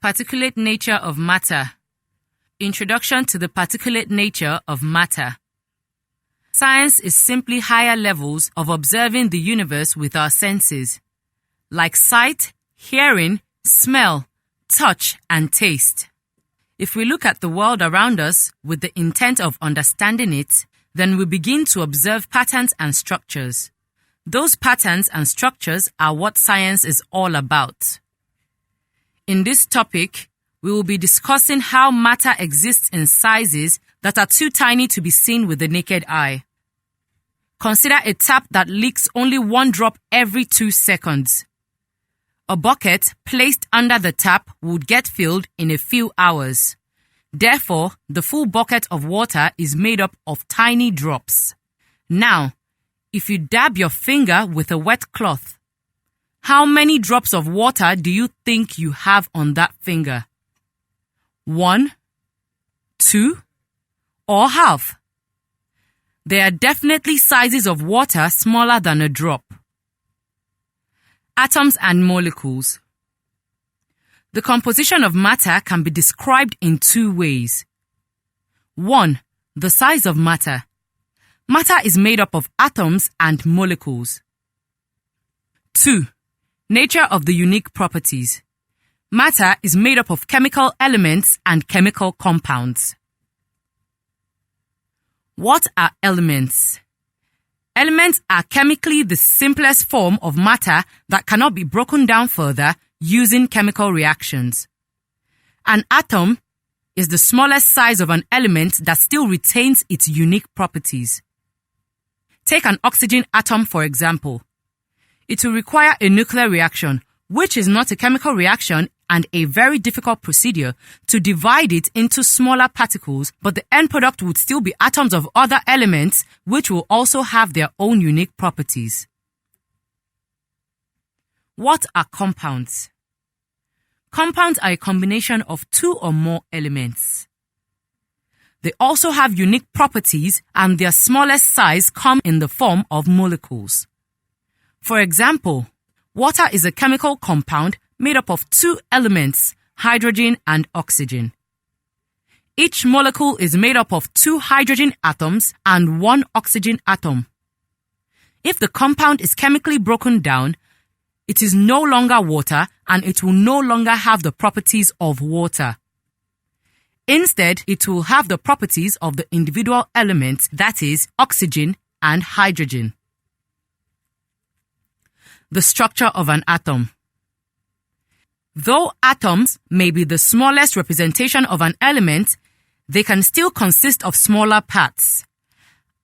Particulate nature of matter. Introduction to the particulate nature of matter. Science is simply higher levels of observing the universe with our senses, like sight, hearing, smell, touch, and taste. If we look at the world around us with the intent of understanding it, then we begin to observe patterns and structures. Those patterns and structures are what science is all about. In this topic, we will be discussing how matter exists in sizes that are too tiny to be seen with the naked eye. Consider a tap that leaks only one drop every 2 seconds. A bucket placed under the tap would get filled in a few hours. Therefore, the full bucket of water is made up of tiny drops. Now, if you dab your finger with a wet cloth, how many drops of water do you think you have on that finger? 1, 2, or half? There are definitely sizes of water smaller than a drop. Atoms and molecules. The composition of matter can be described in 2 ways. 1. The size of matter. Matter is made up of atoms and molecules. 2. Nature of the unique properties. Matter is made up of chemical elements and chemical compounds. What are elements? Elements are chemically the simplest form of matter that cannot be broken down further using chemical reactions. An atom is the smallest size of an element that still retains its unique properties. Take an oxygen atom, for example. It will require a nuclear reaction, which is not a chemical reaction and a very difficult procedure, to divide it into smaller particles, but the end product would still be atoms of other elements which will also have their own unique properties. What are compounds? Compounds are a combination of 2 or more elements. They also have unique properties, and their smallest size come in the form of molecules. For example, water is a chemical compound made up of 2 elements, hydrogen and oxygen. Each molecule is made up of 2 hydrogen atoms and 1 oxygen atom. If the compound is chemically broken down, it is no longer water and it will no longer have the properties of water. Instead, it will have the properties of the individual elements, that is, oxygen and hydrogen. The structure of an atom. Though atoms may be the smallest representation of an element, they can still consist of smaller parts.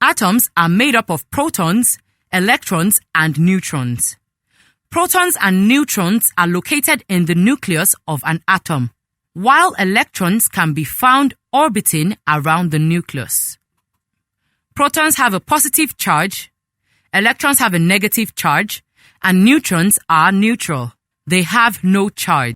Atoms are made up of protons, electrons, and neutrons. Protons and neutrons are located in the nucleus of an atom, while electrons can be found orbiting around the nucleus. Protons have a positive charge, electrons have a negative charge, and neutrons are neutral. They have no charge.